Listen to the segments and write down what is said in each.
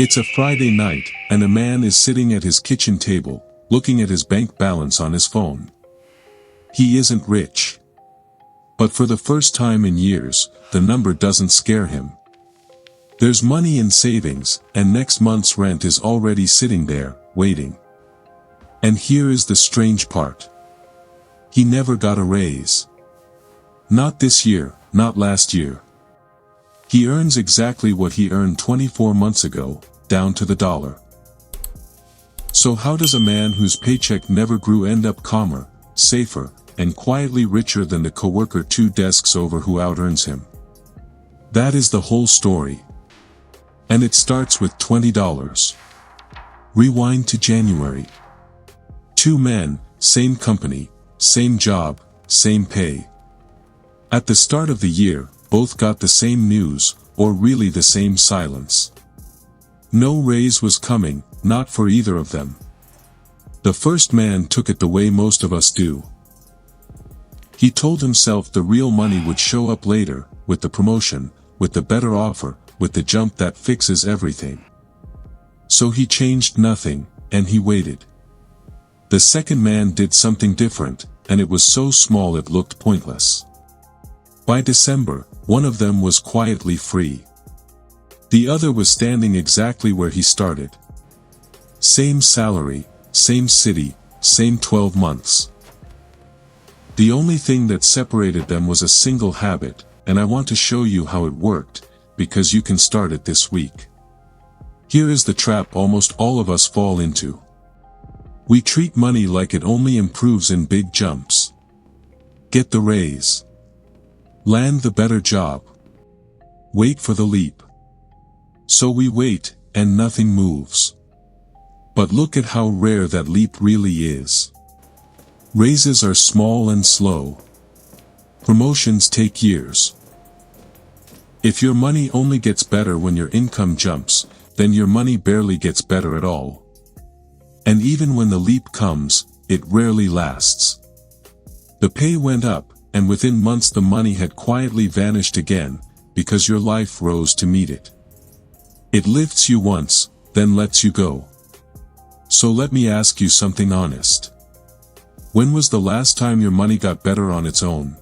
It's a Friday night, and a man is sitting at his kitchen table, looking at his bank balance on his phone. He isn't rich. But for the first time in years, the number doesn't scare him. There's money in savings, and next month's rent is already sitting there, waiting. And here is the strange part. He never got a raise. Not this year, not last year. He earns exactly what he earned 24 months ago, down to the dollar. So how does a man whose paycheck never grew end up calmer, safer, and quietly richer than the coworker 2 desks over who out-earns him? That is the whole story. And it starts with $20. Rewind to January. 2 men, same company, same job, same pay. At the start of the year, both got the same news, or really the same silence. No raise was coming, not for either of them. The first man took it the way most of us do. He told himself the real money would show up later, with the promotion, with the better offer, with the jump that fixes everything. So he changed nothing, and he waited. The second man did something different, and it was so small it looked pointless. By December, one of them was quietly free. The other was standing exactly where he started. Same salary, same city, same 12 months. The only thing that separated them was a single habit, and I want to show you how it worked, because you can start it this week. Here is the trap almost all of us fall into. We treat money like it only improves in big jumps. Get the raise. Land the better job. Wait for the leap. So we wait, and nothing moves. But look at how rare that leap really is. Raises are small and slow. Promotions take years. If your money only gets better when your income jumps, then your money barely gets better at all. And even when the leap comes, it rarely lasts. The pay went up, and within months the money had quietly vanished again, because your life rose to meet it. It lifts you once, then lets you go. So let me ask you something honest. When was the last time your money got better on its own?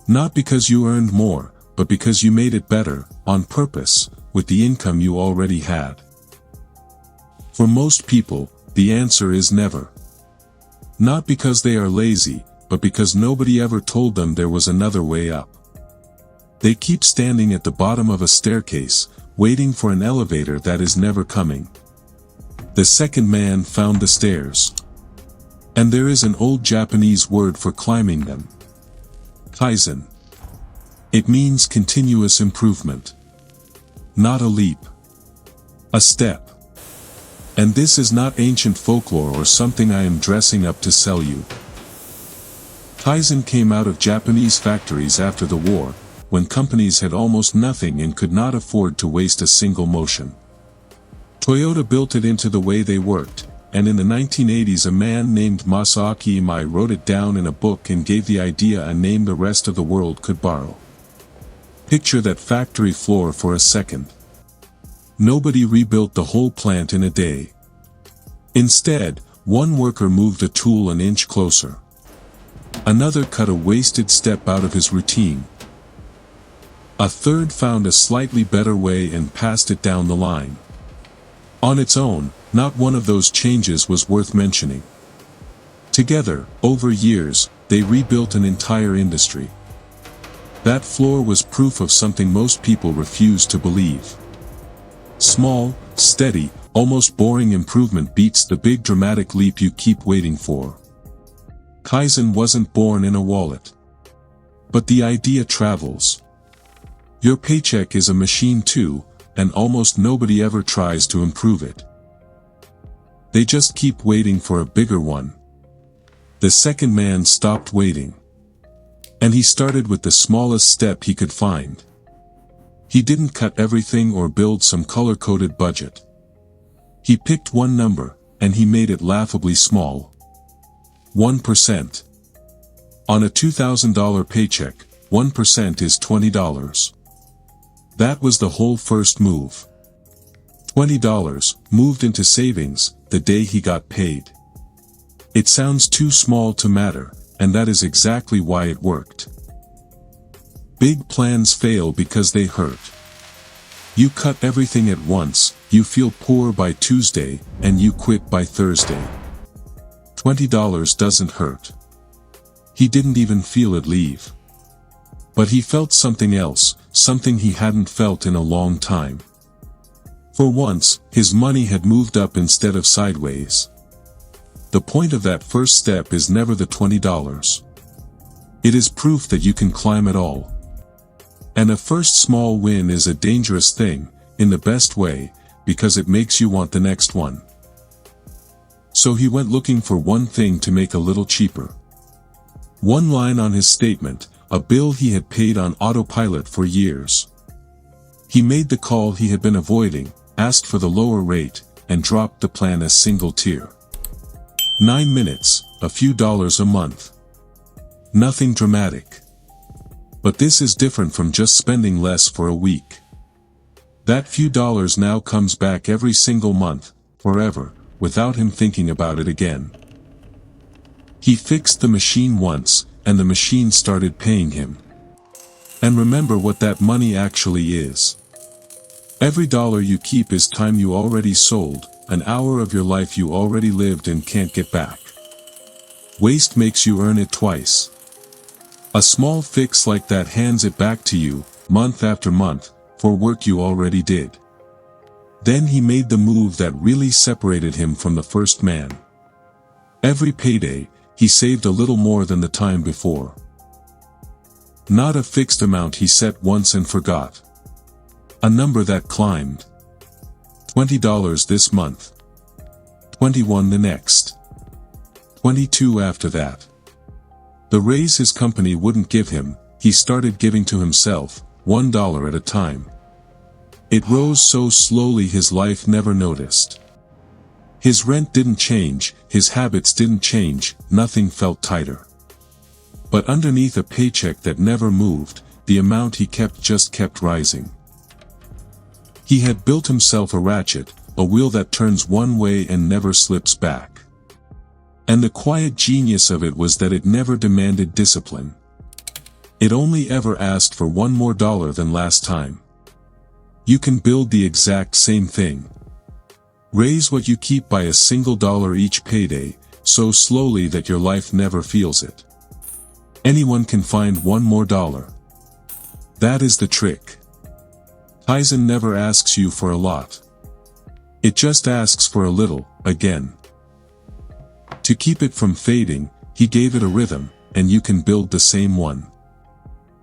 Not because you earned more, but because you made it better, on purpose, with the income you already had. For most people, the answer is never. Not because they are lazy, but because nobody ever told them there was another way up. They keep standing at the bottom of a staircase, waiting for an elevator that is never coming. The second man found the stairs. And there is an old Japanese word for climbing them. Kaizen. It means continuous improvement. Not a leap. A step. And this is not ancient folklore or something I am dressing up to sell you. Kaizen came out of Japanese factories after the war, when companies had almost nothing and could not afford to waste a single motion. Toyota built it into the way they worked, and in the 1980s a man named Masaaki Imai wrote it down in a book and gave the idea a name the rest of the world could borrow. Picture that factory floor for a second. Nobody rebuilt the whole plant in a day. Instead, one worker moved a tool an inch closer. Another cut a wasted step out of his routine. A third found a slightly better way and passed it down the line. On its own, not one of those changes was worth mentioning. Together, over years, they rebuilt an entire industry. That floor was proof of something most people refuse to believe. Small, steady, almost boring improvement beats the big dramatic leap you keep waiting for. Kaizen wasn't born in a wallet. But the idea travels. Your paycheck is a machine too, and almost nobody ever tries to improve it. They just keep waiting for a bigger one. The second man stopped waiting. And he started with the smallest step he could find. He didn't cut everything or build some color-coded budget. He picked one number, and he made it laughably small. 1%. On a $2,000 paycheck, 1% is $20. That was the whole first move. $20 moved into savings the day he got paid. It sounds too small to matter, and that is exactly why it worked. Big plans fail because they hurt. You cut everything at once, you feel poor by Tuesday, and you quit by Thursday. $20 doesn't hurt. He didn't even feel it leave. But he felt something else, something he hadn't felt in a long time. For once, his money had moved up instead of sideways. The point of that first step is never the $20. It is proof that you can climb it all. And a first small win is a dangerous thing, in the best way, because it makes you want the next one. So he went looking for one thing to make a little cheaper. One line on his statement, a bill he had paid on autopilot for years. He made the call he had been avoiding, asked for the lower rate, and dropped the plan a single tier. 9 minutes, a few dollars a month. Nothing dramatic. But this is different from just spending less for a week. That few dollars now comes back every single month, forever, without him thinking about it again. He fixed the machine once, and the machine started paying him. And remember what that money actually is. Every dollar you keep is time you already sold, an hour of your life you already lived and can't get back. Waste makes you earn it twice. A small fix like that hands it back to you, month after month, for work you already did. Then he made the move that really separated him from the first man. Every payday, he saved a little more than the time before. Not a fixed amount he set once and forgot. A number that climbed. $20 this month. $21 the next. $22 after that. The raise his company wouldn't give him, he started giving to himself, $1 at a time. It rose so slowly his life never noticed. His rent didn't change, his habits didn't change, nothing felt tighter. But underneath a paycheck that never moved, the amount he kept just kept rising. He had built himself a ratchet, a wheel that turns one way and never slips back. And the quiet genius of it was that it never demanded discipline. It only ever asked for $1 more than last time. You can build the exact same thing. Raise what you keep by a single dollar each payday, so slowly that your life never feels it. Anyone can find $1 more. That is the trick. Kaizen never asks you for a lot. It just asks for a little, again. To keep it from fading, he gave it a rhythm, and you can build the same one.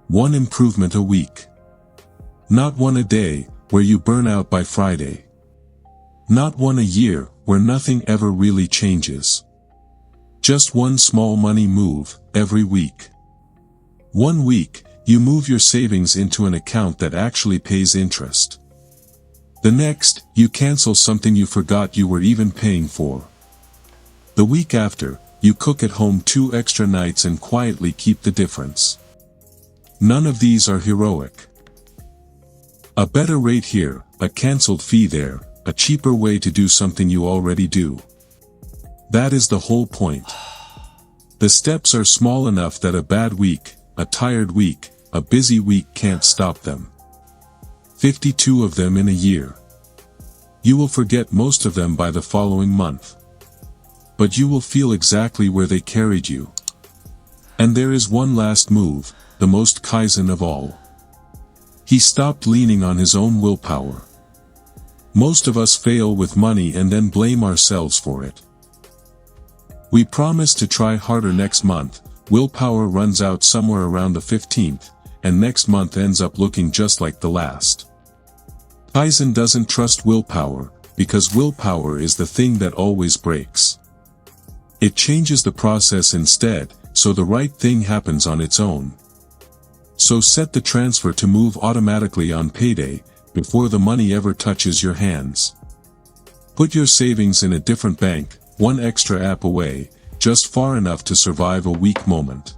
One improvement a week. Not one a day, where you burn out by Friday. Not one a year, where nothing ever really changes. Just one small money move, every week. 1 week, you move your savings into an account that actually pays interest. The next, you cancel something you forgot you were even paying for. The week after, you cook at home 2 extra nights and quietly keep the difference. None of these are heroic. A better rate here, a canceled fee there, a cheaper way to do something you already do. That is the whole point. The steps are small enough that a bad week, a tired week, a busy week can't stop them. 52 of them in a year. You will forget most of them by the following month. But you will feel exactly where they carried you. And there is one last move, the most Kaizen of all. He stopped leaning on his own willpower. Most of us fail with money and then blame ourselves for it. We promise to try harder next month, willpower runs out somewhere around the 15th, and next month ends up looking just like the last. Kaizen doesn't trust willpower, because willpower is the thing that always breaks. It changes the process instead, so the right thing happens on its own. So set the transfer to move automatically on payday, before the money ever touches your hands. Put your savings in a different bank, one extra app away, just far enough to survive a weak moment.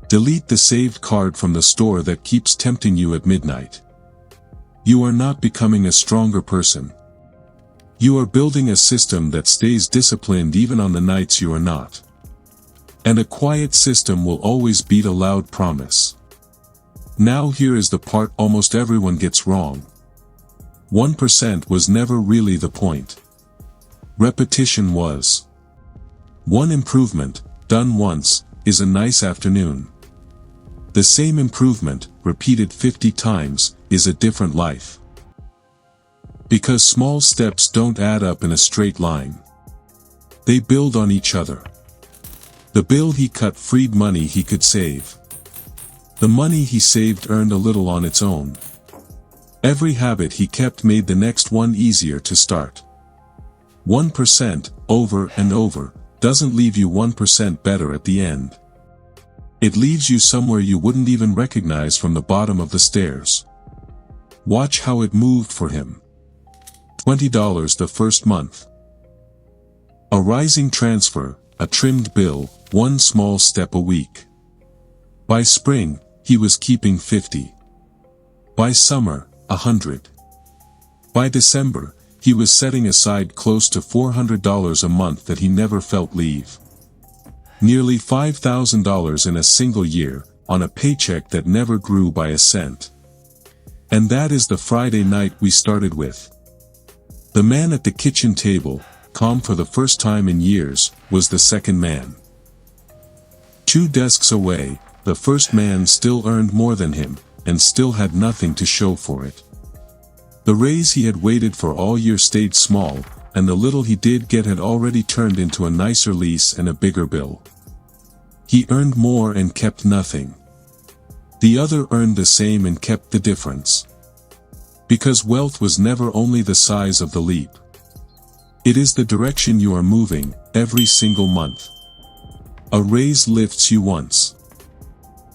Delete the saved card from the store that keeps tempting you at midnight. You are not becoming a stronger person. You are building a system that stays disciplined even on the nights you are not. And a quiet system will always beat a loud promise. Now here is the part almost everyone gets wrong. 1% was never really the point. Repetition was. One improvement, done once, is a nice afternoon. The same improvement, repeated 50 times, is a different life. Because small steps don't add up in a straight line. They build on each other. The bill he cut freed money he could save. The money he saved earned a little on its own. Every habit he kept made the next one easier to start. 1%, over and over, doesn't leave you 1% better at the end. It leaves you somewhere you wouldn't even recognize from the bottom of the stairs. Watch how it moved for him. $20 the first month. A rising transfer, a trimmed bill, one small step a week. By spring, he was keeping 50. By summer, 100. By December, he was setting aside close to $400 a month that he never felt leave. Nearly $5,000 in a single year, on a paycheck that never grew by a cent. And that is the Friday night we started with. The man at the kitchen table, calm for the first time in years, was the second man. 2 desks away, the first man still earned more than him, and still had nothing to show for it. The raise he had waited for all year stayed small, and the little he did get had already turned into a nicer lease and a bigger bill. He earned more and kept nothing. The other earned the same and kept the difference. Because wealth was never only the size of the leap. It is the direction you are moving, every single month. A raise lifts you once.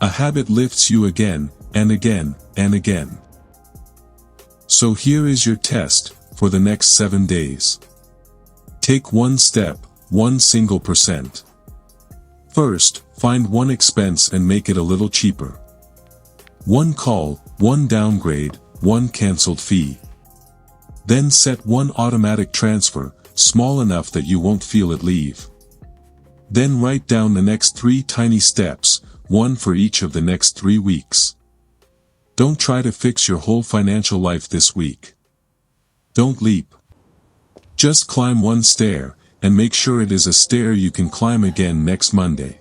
A habit lifts you again, and again, and again. So here is your test, for the next 7 days. Take one step, one single %. First, find one expense and make it a little cheaper. One call, one downgrade, one cancelled fee. Then set one automatic transfer, small enough that you won't feel it leave. Then write down the next 3 tiny steps, one for each of the next 3 weeks. Don't try to fix your whole financial life this week. Don't leap. Just climb one stair, and make sure it is a stair you can climb again next Monday.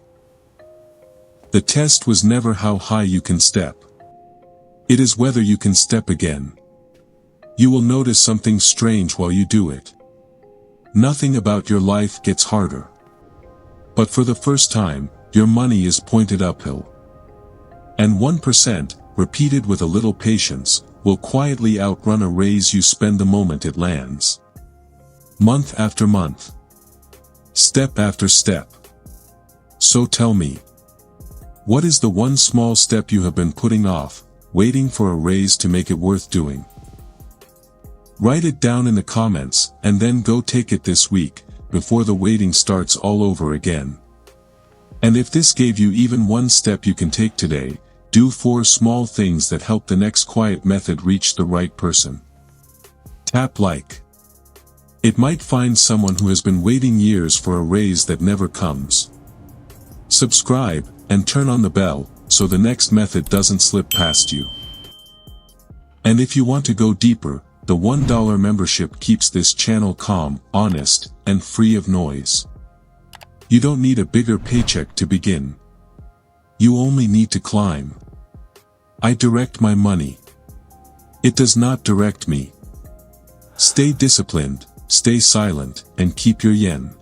The test was never how high you can step. It is whether you can step again. You will notice something strange while you do it. Nothing about your life gets harder. But for the first time, your money is pointed uphill. And 1%, repeated with a little patience, will quietly outrun a raise you spend the moment it lands. Month after month. Step after step. So tell me. What is the one small step you have been putting off, waiting for a raise to make it worth doing? Write it down in the comments, and then go take it this week, before the waiting starts all over again. And if this gave you even one step you can take today, do 4 small things that help the next quiet method reach the right person. Tap like. It might find someone who has been waiting years for a raise that never comes. Subscribe, and turn on the bell, so the next method doesn't slip past you. And if you want to go deeper, the $1 membership keeps this channel calm, honest, and free of noise. You don't need a bigger paycheck to begin. You only need to climb. I direct my money. It does not direct me. Stay disciplined, stay silent, and keep your yen.